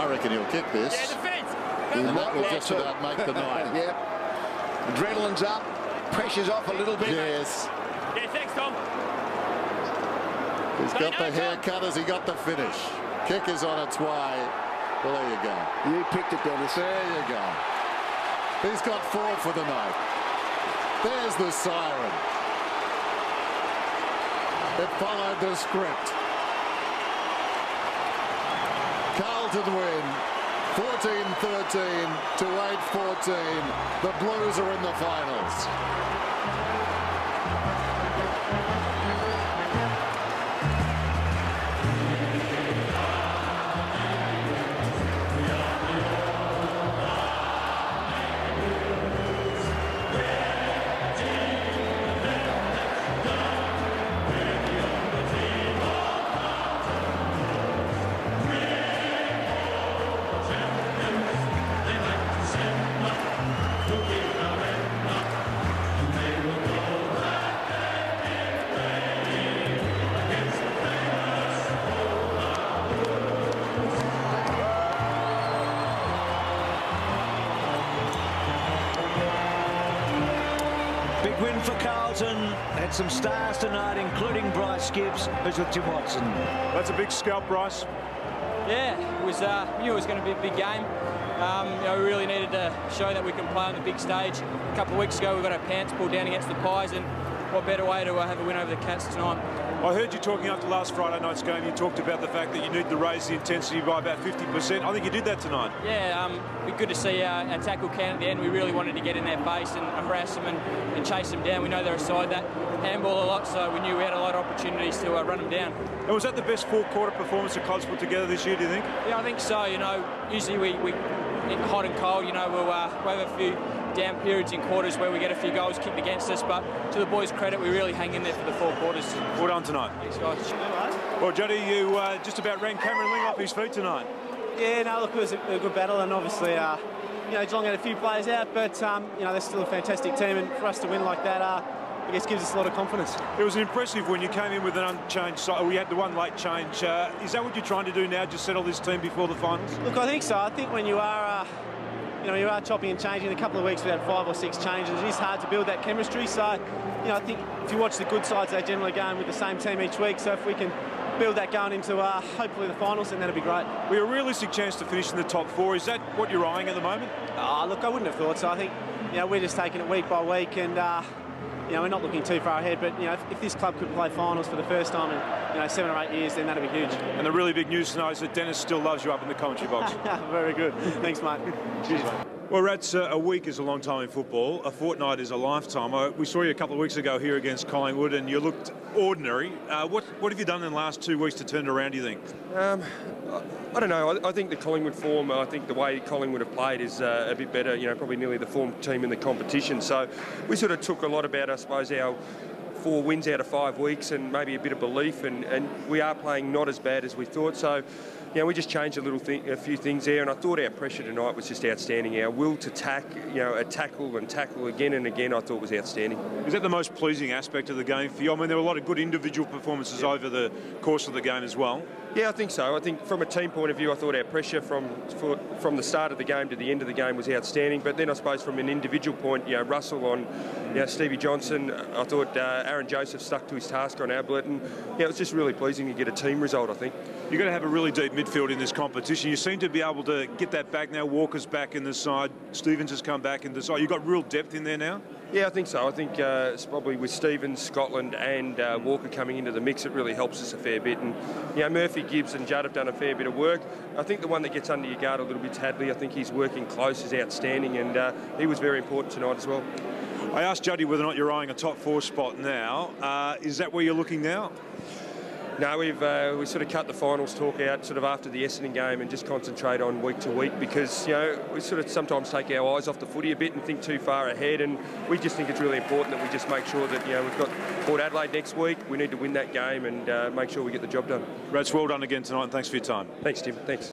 I reckon he'll kick this. Yeah, defence. And that will just about make the night. Yep. Adrenaline's up. Pressure's off a little bit. Yes. Yeah, thanks, Tom. He's got the haircut as he got the finish. Kick is on its way. Well, there you go. You picked it, Dennis. There you go. He's got 4 for the night. There's the siren. It followed the script. Carlton win 14-13 to 8-14. The Blues are in the finals. Win for Carlton. Had some stars tonight, including Bryce Gibbs, who's with Jim Watson. That's a big scalp, Bryce. Yeah, it was. We knew it was going to be a big game. You know, we really needed to show that we can play on the big stage. A couple of weeks ago, we got our pants pulled down against the Pies, and what better way to have a win over the Cats tonight? I heard you talking after last Friday night's game. You talked about the fact that you need to raise the intensity by about 50%. I think you did that tonight. Yeah, it'd be good to see our tackle count at the end. We really wanted to get in their face and harass them and chase them down. We know they're a side that handball a lot, so we knew we had a lot of opportunities to run them down. And was that the best four-quarter performance the club's put together this year, do you think? Yeah, I think so. You know, usually we hot and cold, you know, we'll have a few down periods in quarters where we get a few goals kicked against us, but to the boys' credit, we really hang in there for the 4 quarters. Well done tonight. Thanks, guys. Well, Juddy, you just about ran Cameron Ling off his feet tonight. Yeah, no, look, it was a good battle, and obviously, you know, Geelong had a few players out, but, you know, they're still a fantastic team, and for us to win like that, I guess gives us a lot of confidence. It was impressive when you came in with an unchanged side. We had the one late change. Is that what you're trying to do now, just settle this team before the finals? Look, I think so. I think when you are... you know, you are chopping and changing. In a couple of weeks we had 5 or 6 changes. It is hard to build that chemistry. So, you know, I think if you watch the good sides, they generally go in with the same team each week. So if we can build that going into hopefully the finals, then that'll be great. We have a realistic chance to finish in the top 4. Is that what you're eyeing at the moment? Look, I wouldn't have thought so. I think, you know, we're just taking it week by week, and you know, we're not looking too far ahead. But you know, if this club could play finals for the first time in, you know, 7 or 8 years, then that'd be huge. And the really big news tonight is that Dennis still loves you up in the commentary box. Very good. Thanks, mate. Cheers, mate. Well, Rats, a week is a long time in football. A fortnight is a lifetime. We saw you a couple of weeks ago here against Collingwood, and you looked ordinary. What have you done in the last 2 weeks to turn it around, do you think? I don't know. I think the Collingwood form, I think the way Collingwood have played is a bit better, you know, probably nearly the form team in the competition. So we sort of took a lot about, I suppose, our 4 wins out of 5 weeks and maybe a bit of belief, and we are playing not as bad as we thought. So, you know, we just changed a few things there, and I thought our pressure tonight was just outstanding. Our will to tackle again and again, I thought was outstanding. Is that the most pleasing aspect of the game for you? I mean, there were a lot of good individual performances over the course of the game as well. Yeah, I think so. I think from a team point of view, I thought our pressure from the start of the game to the end of the game was outstanding. But then I suppose from an individual point, you know, Russell on, you know, Stevie Johnson, I thought Aaron Joseph stuck to his task on Ablett, and yeah, it was just really pleasing to get a team result, I think. You're going to have a really deep midfield in this competition. You seem to be able to get that back now. Walker's back in the side. Stevens has come back in the side. You've got real depth in there now? Yeah, I think so. I think it's probably with Stevens, Scotland and Walker coming into the mix, it really helps us a fair bit. And, you know, Murphy, Gibbs and Judd have done a fair bit of work. I think the one that gets under your guard a little bit is Hadley. I think he's working close, is outstanding, and he was very important tonight as well. I asked Juddy whether or not you're eyeing a top 4 spot now. Is that where you're looking now? No, we sort of cut the finals talk out sort of after the Essendon game and just concentrate on week to week, because, you know, we sort of sometimes take our eyes off the footy a bit and think too far ahead, and we just think it's really important that we just make sure that, you know, we've got Port Adelaide next week. We need to win that game and make sure we get the job done. Rats, well done again tonight, and thanks for your time. Thanks, Tim. Thanks.